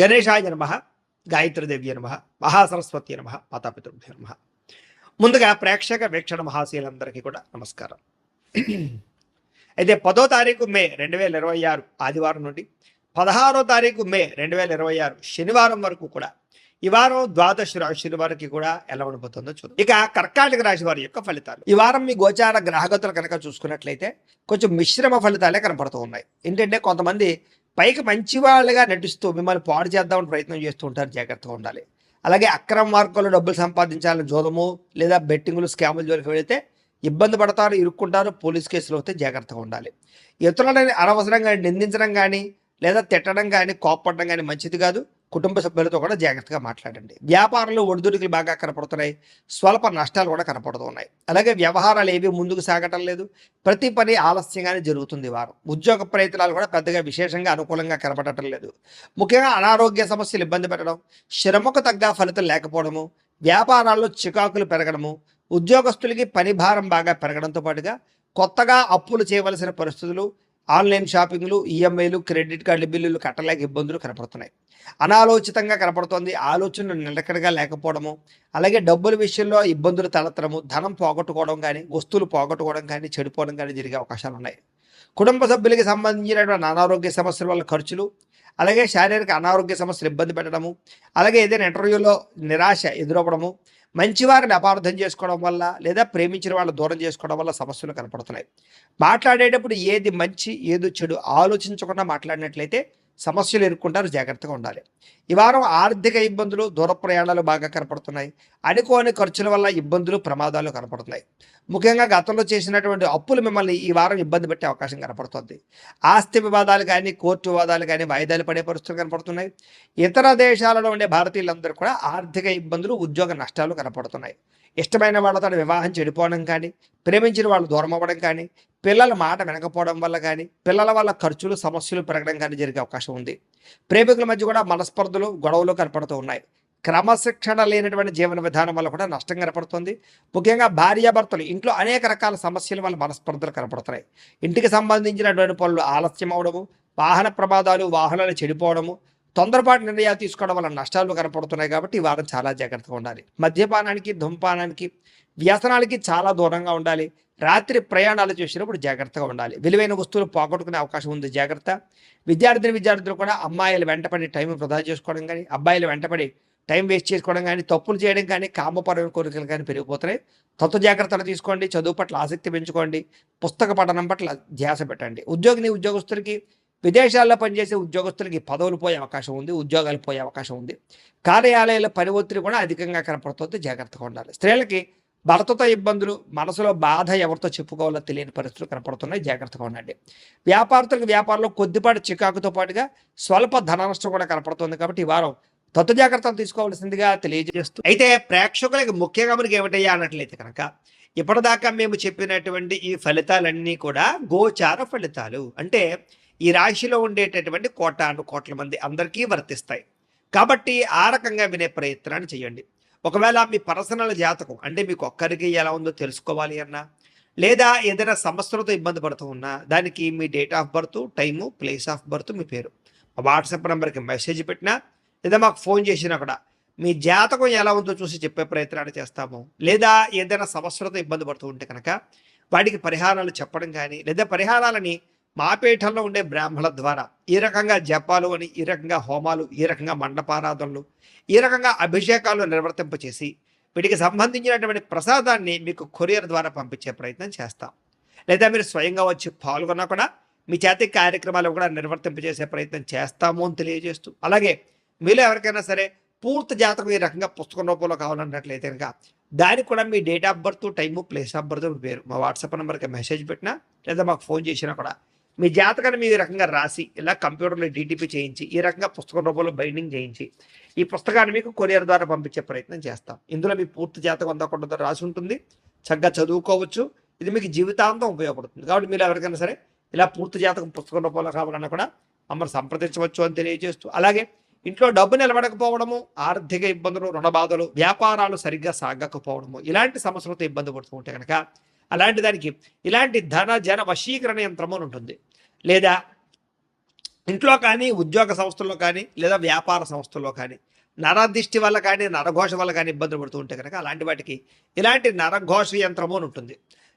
గణేశాయ నమః, గాయత్రీదేవ్య నమః, మహాసరస్వతి నమః, మాతాపితృభ్యో నమః. ముందుగా ప్రేక్షక వీక్షణ మహాశీలందరికీ కూడా నమస్కారం. అయితే 10వ తారీఖు మే 2026 ఆదివారం నుండి 16వ తారీఖు మే 2026 శనివారం వరకు కూడా ఈ వారం ద్వాదశ రాశుల వారికి కూడా ఎలా ఉండబోతుందో చూద్దాం. ఇక కర్కాటక రాశి వారి యొక్క ఫలితాలు. ఈ వారం మీ గోచార గ్రహగతులు కనుక చూసుకున్నట్లయితే కొంచెం మిశ్రమ ఫలితాలే కనపడుతూ ఉన్నాయి. ఏంటంటే కొంతమంది పైకి మంచి వాళ్ళుగా నటిస్తూ మిమ్మల్ని పాడు చేద్దామని ప్రయత్నం చేస్తూ ఉంటారు, జాగ్రత్తగా ఉండాలి. అలాగే అక్రమ మార్గంలో డబ్బులు సంపాదించాలని జోదము లేదా బెట్టింగులు స్కాముల జోలికి వెళితే ఇబ్బంది పడతారు, ఇరుక్కుంటారు, పోలీస్ కేసులు అవుతే జాగ్రత్తగా ఉండాలి. ఇతరులని అనవసరంగా నిందించడం కానీ లేదా తిట్టడం కానీ కోప్పడడం కానీ మంచిది కాదు. కుటుంబ సభ్యులతో కూడా జాగ్రత్తగా మాట్లాడండి. వ్యాపారంలో ఒడిదుడుకులు బాగా కనపడుతున్నాయి, స్వల్ప నష్టాలు కూడా కనపడుతున్నాయి. అలాగే వ్యవహారాలు ఏవి ముందుకు సాగటం లేదు, ప్రతి పని ఆలస్యంగానే జరుగుతుంది. వారం ఉద్యోగ ప్రయత్నాలు కూడా పెద్దగా విశేషంగా అనుకూలంగా కనపడటం లేదు. ముఖ్యంగా అనారోగ్య సమస్యలు ఇబ్బంది పెట్టడం, శ్రమకు తగ్గ ఫలితం లేకపోవడము, వ్యాపారాల్లో చికాకులు పెరగడము, ఉద్యోగస్తులకి పని భారం బాగా పెరగడంతో పాటుగా కొత్తగా అప్పులు చేయవలసిన పరిస్థితులు, ఆన్లైన్ షాపింగ్లు, ఈఎంఐలు, క్రెడిట్ కార్డుల బిల్లులు కట్టలేక ఇబ్బందులు కనపడుతున్నాయి. అనాలోచితంగా కనపడుతోంది. ఆలోచనలు నిలకడగా లేకపోవడము, అలాగే డబ్బుల విషయంలో ఇబ్బందులు తలెత్తడము, ధనం పోగొట్టుకోవడం కానీ వస్తువులు పోగొట్టుకోవడం కానీ చెడిపోవడం కానీ జరిగే అవకాశాలు ఉన్నాయి. కుటుంబ సభ్యులకి సంబంధించినటువంటి అనారోగ్య సమస్యల వల్ల ఖర్చులు, అలాగే శారీరక అనారోగ్య సమస్యలు ఇబ్బంది పెట్టడము, అలాగే ఏదైనా ఇంటర్వ్యూలో నిరాశ ఎదురవ్వడము, మంచివారిని అపార్థం చేసుకోవడం వల్ల లేదా ప్రేమించిన వాళ్ళు దూరం చేసుకోవడం వల్ల సమస్యలు కనపడుతున్నాయి. మాట్లాడేటప్పుడు ఏది మంచి ఏది చెడు ఆలోచించకుండా మాట్లాడినట్లయితే సమస్యలు ఎదుర్కొంటారు, జాగ్రత్తగా ఉండాలి. ఈ వారం ఆర్థిక ఇబ్బందులు, దూర ప్రయాణాలు బాగా కనపడుతున్నాయి. అనుకోని ఖర్చుల వల్ల ఇబ్బందులు, ప్రమాదాలు కనపడుతున్నాయి. ముఖ్యంగా గతంలో చేసినటువంటి అప్పులు మిమ్మల్ని ఈ వారం ఇబ్బంది పెట్టే అవకాశం కనపడుతుంది. ఆస్తి వివాదాలు కానీ కోర్టు వివాదాలు కానీ వాయిదాలు పడే పరిస్థితులు కనపడుతున్నాయి. ఇతర దేశాలలో ఉండే భారతీయులందరూ కూడా ఆర్థిక ఇబ్బందులు, ఉద్యోగ నష్టాలు కనపడుతున్నాయి. ఇష్టమైన వాళ్ళతో వివాహం చెడిపోవడం కానీ, ప్రేమించిన వాళ్ళు దూరం అవ్వడం కానీ, పిల్లల మాట వినకపోవడం వల్ల కానీ, పిల్లల వల్ల ఖర్చులు, సమస్యలు పెరగడం కానీ జరిగే అవకాశం ఉంది. ప్రేమికుల మధ్య కూడా మనస్పర్ధలు, గొడవలు కనపడుతూ ఉన్నాయి. క్రమశిక్షణ లేనటువంటి జీవన విధానం వల్ల కూడా నష్టం కనపడుతుంది. ముఖ్యంగా భార్యాభర్తలు ఇంట్లో అనేక రకాల సమస్యల వల్ల మనస్పర్ధలు కనపడుతున్నాయి. ఇంటికి సంబంధించినటువంటి పనులు ఆలస్యం అవడము, వాహన ప్రమాదాలు, వాహనాలు చెడిపోవడము, తొందరపాటు నిర్ణయాలు తీసుకోవడం వల్ల నష్టాలు కనపడుతున్నాయి. కాబట్టి ఈ వారం చాలా జాగ్రత్తగా ఉండాలి. మద్యపానానికి, ధూమపానానికి, వ్యసనాలకి చాలా దూరంగా ఉండాలి. రాత్రి ప్రయాణాలు చేసినప్పుడు జాగ్రత్తగా ఉండాలి. విలువైన వస్తువులు పోగొట్టుకునే అవకాశం ఉంది, జాగ్రత్త. విద్యార్థులు కూడా అమ్మాయిలు వెంటపడి టైం వృధా చేసుకోవడం కానీ, అబ్బాయిలు వెంటపడి టైం వేస్ట్ చేసుకోవడం కానీ, తప్పులు చేయడం కానీ, కామపరమైన కోరికలు కానీ పెరిగిపోతున్నాయి. జాగ్రత్తలు తీసుకోండి. చదువు పట్ల ఆసక్తి పెంచుకోండి. పుస్తక పఠనం పట్ల ధ్యాస పెట్టండి. ఉద్యోగస్తులకి, విదేశాల్లో పనిచేసే ఉద్యోగస్తులకి పదవులు పోయే అవకాశం ఉంది, ఉద్యోగాలు పోయే అవకాశం ఉంది. కార్యాలయాల పని ఒత్తిడి కూడా అధికంగా కనపడుతుంది, జాగ్రత్తగా ఉండాలి. స్త్రీలకి భర్తతో ఇబ్బందులు, మనసులో బాధ ఎవరితో చెప్పుకోవాలో తెలియని పరిస్థితులు కనపడుతున్నాయి, జాగ్రత్తగా ఉండండి. వ్యాపారంలో కొద్దిపాటి చికాకుతో పాటుగా స్వల్ప ధన నష్టం కూడా కనపడుతుంది. కాబట్టి ఈ వారం జాగ్రత్తలు తీసుకోవాల్సిందిగా తెలియజేస్తూ, అయితే ప్రేక్షకులకి ముఖ్యంగా మనకి ఏమిటయ్యా అన్నట్లయితే కనుక ఇప్పటిదాకా మేము చెప్పినటువంటి ఈ ఫలితాలన్నీ కూడా గోచార ఫలితాలు. అంటే ఈ రాశిలో ఉండేటటువంటి కోట్ల మంది అందరికీ వర్తిస్తాయి. కాబట్టి ఆ రకంగా వినే ప్రయత్నాన్ని చేయండి. ఒకవేళ మీ పర్సనల్ జాతకం అంటే మీకు ఒక్కరికి ఎలా ఉందో తెలుసుకోవాలి అన్నా, లేదా ఏదైనా సమస్యలతో ఇబ్బంది పడుతూ ఉన్నా, దానికి మీ date of birth, time, place of birth, మీ పేరు వాట్సాప్ నెంబర్కి మెసేజ్ పెట్టినా లేదా మాకు ఫోన్ చేసినా కూడా మీ జాతకం ఎలా ఉందో చూసి చెప్పే ప్రయత్నాన్ని చేస్తాము. లేదా ఏదైనా సమస్యలతో ఇబ్బంది పడుతూ ఉంటే కనుక వాటికి పరిహారాలు చెప్పడం కానీ, లేదా పరిహారాలని మా పీఠంలో ఉండే బ్రాహ్మణుల ద్వారా ఈ రకంగా జపాలు అని, ఈ రకంగా హోమాలు, ఈ రకంగా మండపారాధనలు, ఈ రకంగా అభిషేకాలు నిర్వర్తింపచేసి వీటికి సంబంధించినటువంటి ప్రసాదాన్ని మీకు కొరియర్ ద్వారా పంపించే ప్రయత్నం చేస్తాం. లేదా మీరు స్వయంగా వచ్చి పాల్గొన్నా కూడా మీ చేతి కార్యక్రమాలు కూడా నిర్వర్తింపజేసే ప్రయత్నం చేస్తాము అని తెలియజేస్తూ, అలాగే మీలో ఎవరికైనా సరే పూర్తి జాతకం ఈ రకంగా పుస్తకం రూపంలో కావాలన్నట్లయితే కనుక దానికి కూడా మీ date of birth, time, place of birth, పేరు మా వాట్సాప్ నెంబర్కి మెసేజ్ పెట్టినా లేదా మాకు ఫోన్ చేసినా కూడా మీ జాతకాన్ని మీ రకంగా రాసి ఇలా కంప్యూటర్లో డీటీపీ చేయించి ఈ రకంగా పుస్తకం రూపంలో బైండింగ్ చేయించి ఈ పుస్తకాన్ని మీకు కొరియర్ ద్వారా పంపించే ప్రయత్నం చేస్తాం. ఇందులో మీ పూర్తి జాతకం అందకుండా రాసి ఉంటుంది, చక్కగా చదువుకోవచ్చు. ఇది మీకు జీవితాంతం ఉపయోగపడుతుంది. కాబట్టి మీరు ఎవరికైనా సరే ఇలా పూర్తి జాతకం పుస్తకం రూపంలో కావాలన్నా కూడా మమ్మల్ని సంప్రదించవచ్చు అని తెలియజేస్తూ, అలాగే ఇంట్లో డబ్బు నిలబడకపోవడము, ఆర్థిక ఇబ్బందులు, రుణబాధలు, వ్యాపారాలు సరిగ్గా సాగకపోవడము, ఇలాంటి సమస్యలతో ఇబ్బంది పడుతూ ఉంటే కనుక అలాంటి దానికి ఇలాంటి ధన జన వశీకరణ యంత్రము ఉంటుంది. లేదా ఇంట్లో కానీ, ఉద్యోగ సంస్థల్లో కానీ, లేదా వ్యాపార సంస్థల్లో కానీ, నరదిష్టి వల్ల కానీ, నరఘోష వల్ల కానీ ఇబ్బందులు పడుతూ ఉంటే కనుక అలాంటి వాటికి ఇలాంటి నరఘోష యంత్రము అని ఉంటుంది.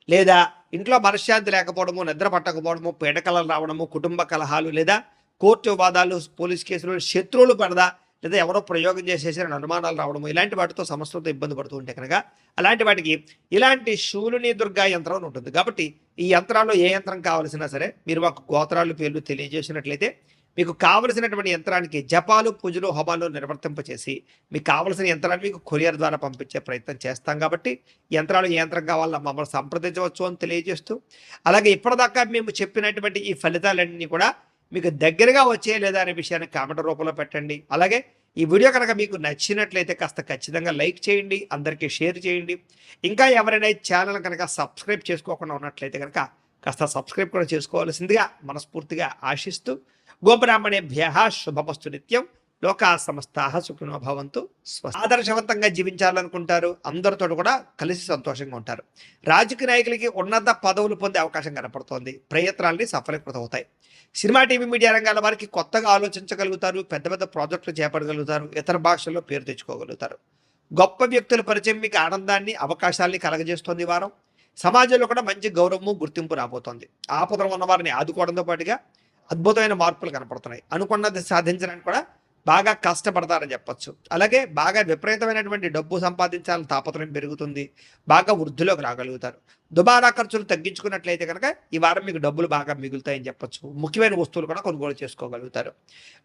లేదా ఇంట్లో మనశ్శాంతి లేకపోవడము, నిద్ర పట్టకపోవడము, పీడకలలు రావడము, కుటుంబ కలహాలు, లేదా కోర్టు వివాదాలు, పోలీస్ కేసులు, శత్రువులు పడదా, లేదా ఎవరో ప్రయోగం చేసేసిన అనుమానాలు రావడము, ఇలాంటి వాటితో సమస్యలతో ఇబ్బంది పడుతూ ఉంటే కనుక అలాంటి వాటికి ఇలాంటి శూలిని దుర్గా యంత్రం అని ఉంటుంది. కాబట్టి ఈ యంత్రాల్లో ఏ యంత్రం కావాల్సినా సరే మీరు మాకు గోత్రాలు పేర్లు తెలియజేసినట్లయితే మీకు కావలసినటువంటి యంత్రానికి జపాలు, పూజలు, హోమాలు నిర్వర్తింపచేసి మీకు కావలసిన యంత్రాన్ని మీకు కొరియర్ ద్వారా పంపించే ప్రయత్నం చేస్తాం. కాబట్టి యంత్రాలు ఏ యంత్రం కావాలో మమ్మల్ని సంప్రదించవచ్చు అని తెలియజేస్తూ, అలాగే ఇప్పటిదాకా మేము చెప్పినటువంటి ఈ ఫలితాలన్నీ కూడా మీకు దగ్గరగా వచ్చే లేదా అనే విషయాన్ని కామెంట్ రూపంలో పెట్టండి. అలాగే ఈ వీడియో కనుక మీకు నచ్చినట్లయితే కాస్త ఖచ్చితంగా లైక్ చేయండి, అందరికీ షేర్ చేయండి. ఇంకా ఎవరైనా ఈ ఛానల్ కనుక సబ్స్క్రైబ్ చేసుకోకుండా ఉన్నట్లయితే కనుక కాస్త సబ్స్క్రైబ్ కూడా చేసుకోవాల్సిందిగా మనస్ఫూర్తిగా ఆశిస్తూ, గోబ్రాహ్మణేభ్యః శుభమస్తు నిత్యం, లోకా సమస్తాః సుఖినో భవంతు. ఆదర్శవంతంగా జీవించాలనుకుంటారు, అందరితో కూడా కలిసి సంతోషంగా ఉంటారు. రాజకీయ నాయకులకి ఉన్నత పదవులు పొందే అవకాశం కనపడుతోంది. ప్రయత్నాలని సఫలీకృతమవుతాయి. సినిమా, టీవీ, మీడియా రంగాల వారికి కొత్తగా ఆలోచించగలుగుతారు, పెద్ద పెద్ద ప్రాజెక్టులు చేపట్టగలుగుతారు, ఇతర భాషల్లో పేరు తెచ్చుకోగలుగుతారు. గొప్ప వ్యక్తుల పరిచయం మీకు ఆనందాన్ని, అవకాశాలని కలగజేస్తుంది. వారం సమాజంలో కూడా మంచి గౌరవము, గుర్తింపు రాబోతోంది. ఆపదలో ఉన్న వారిని ఆదుకోవడంతో పాటుగా అద్భుతమైన మార్పులు కనపడుతున్నాయి. అనుకున్నది సాధించడానికి కూడా బాగా కష్టపడతారని చెప్పొచ్చు. అలాగే బాగా విపరీతమైనటువంటి డబ్బు సంపాదించాలని తాపత్రయం పెరుగుతుంది. బాగా వృద్ధిలోకి రాగలుగుతారు. దుబారా ఖర్చులు తగ్గించుకున్నట్లయితే కనుక ఈ వారం మీకు డబ్బులు బాగా మిగులుతాయని చెప్పొచ్చు. ముఖ్యమైన వస్తువులు కూడా కొనుగోలు చేసుకోగలుగుతారు.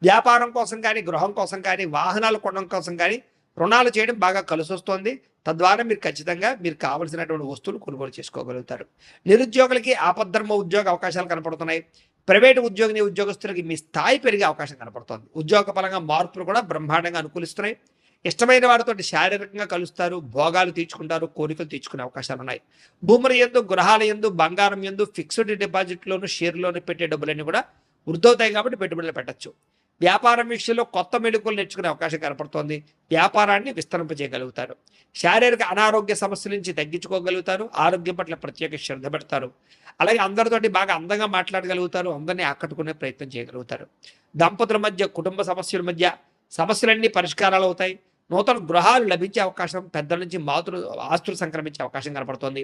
వ్యాపారం కోసం కానీ, గృహం కోసం కానీ, వాహనాలు కొనడం కోసం కానీ రుణాలు చేయడం బాగా కలిసి వస్తుంది. తద్వారా మీరు ఖచ్చితంగా మీరు కావలసినటువంటి వస్తువులు కొనుగోలు చేసుకోగలుగుతారు. నిరుద్యోగులకి ఆపద్ధర్మ ఉద్యోగ అవకాశాలు కనపడుతున్నాయి. ప్రైవేటు ఉద్యోగస్తులకి మీ స్థాయి పెరిగే అవకాశం కనపడుతోంది. ఉద్యోగ పరంగా మార్పులు కూడా బ్రహ్మాండంగా అనుకూలిస్తున్నాయి. ఇష్టమైన వారితో శారీరకంగా కలుస్తారు, భోగాలు తీర్చుకుంటారు, కోరికలు తీర్చుకునే అవకాశాలు ఉన్నాయి. భూముల యందు, గృహాల యందు, బంగారం యందు, ఫిక్స్డ్ డిపాజిట్లోను, షేర్లోను పెట్టే డబ్బులన్నీ కూడా వృద్ధవుతాయి. కాబట్టి పెట్టుబడులు పెట్టచ్చు. వ్యాపారం విషయంలో కొత్త మెళుకువలు నేర్చుకునే అవకాశం కనపడుతోంది. వ్యాపారాన్ని విస్తరింపజేయగలుగుతారు. శారీరక అనారోగ్య సమస్యల నుంచి తగ్గించుకోగలుగుతారు. ఆరోగ్యం పట్ల ప్రత్యేక శ్రద్ధ పెడతారు. అలాగే అందరితోటి బాగా అందంగా మాట్లాడగలుగుతారు. అందరినీ ఆకట్టుకునే ప్రయత్నం చేయగలుగుతారు. దంపతుల మధ్య, కుటుంబ సమస్యల మధ్య సమస్యలన్నీ పరిష్కారాలు అవుతాయి. నూతన గృహాలు లభించే అవకాశం, పెద్దల నుంచి ఆస్తులు సంక్రమించే అవకాశం కనపడుతోంది.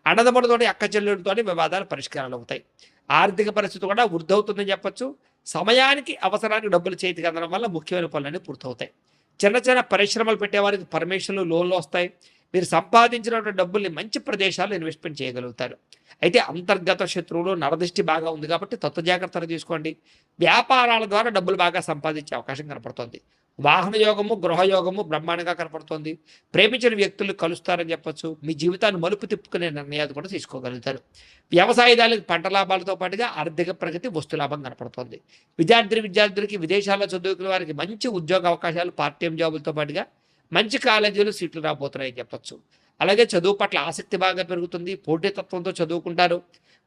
అన్నదమ్ములతోటి, అక్క చెల్లెలతోటి వివాదాలు పరిష్కారాలు అవుతాయి. ఆర్థిక పరిస్థితి కూడా వృద్ధవుతుందని చెప్పొచ్చు. సమయానికి, అవసరానికి డబ్బులు చేతికి అందడం వల్ల ముఖ్యమైన పనులన్నీ పూర్తవుతాయి. చిన్న చిన్న పరిశ్రమలు పెట్టేవారికి పర్మిషన్లు, లోన్లు వస్తాయి. మీరు సంపాదించినటువంటి డబ్బుల్ని మంచి ప్రదేశాల్లో ఇన్వెస్ట్మెంట్ చేయగలుగుతారు. అయితే అంతర్గత శత్రువులు, నరదృష్టి బాగా ఉంది కాబట్టి జాగ్రత్తలు తీసుకోండి. వ్యాపారాల ద్వారా డబ్బులు బాగా సంపాదించే అవకాశం కనపడుతోంది. వాహన యోగము, గృహయోగము బ్రహ్మాండంగా కనపడుతోంది. ప్రేమించిన వ్యక్తులు కలుస్తారని చెప్పొచ్చు. మీ జీవితాన్ని మలుపు తిప్పుకునే నిర్ణయాలు కూడా తీసుకోగలుగుతారు. వ్యవసాయదారులకు పంట లాభాలతో పాటుగా ఆర్థిక ప్రగతి, వస్తు లాభం కనపడుతోంది. విద్యార్థులకి విదేశాల్లో చదువుకునే వారికి మంచి ఉద్యోగ అవకాశాలు, పార్ట్ టైం జాబులతో పాటుగా మంచి కాలేజీలు సీట్లు రాబోతున్నాయని చెప్పొచ్చు. అలాగే చదువు పట్ల ఆసక్తి బాగా పెరుగుతుంది. పోటీతత్వంతో చదువుకుంటారు.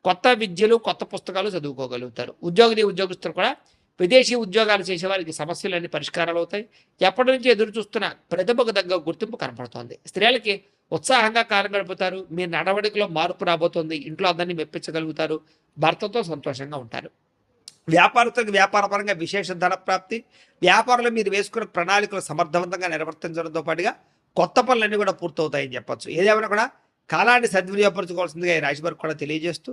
కొత్త విద్యలు, కొత్త పుస్తకాలు చదువుకోగలుగుతారు. ఉద్యోగస్తులు కూడా విదేశీ ఉద్యోగాలు చేసేవారికి సమస్యలన్నీ పరిష్కారాలు అవుతాయి. ఎప్పటి నుంచి ఎదురు చూస్తున్న ప్రతిభకు తగ్గ గుర్తింపు కనపడుతోంది. స్త్రీలకి ఉత్సాహంగా కాలం గడుపుతారు. మీ నడవడికలో మార్పు రాబోతోంది. ఇంట్లో అందరినీ మెప్పించగలుగుతారు. భర్తతో సంతోషంగా ఉంటారు. వ్యాపారస్తులకు వ్యాపారపరంగా విశేష ధన ప్రాప్తి. వ్యాపారంలో మీరు వేసుకున్న ప్రణాళికలు సమర్థవంతంగా నిర్వర్తించడంతో పాటుగా కొత్త పనులన్నీ కూడా పూర్తవుతాయని చెప్పొచ్చు. ఏదేమైనా కూడా కాలాన్ని సద్వినియోగపరచుకోవాల్సిందిగా ఈ రాశి వారికి కూడా తెలియజేస్తూ,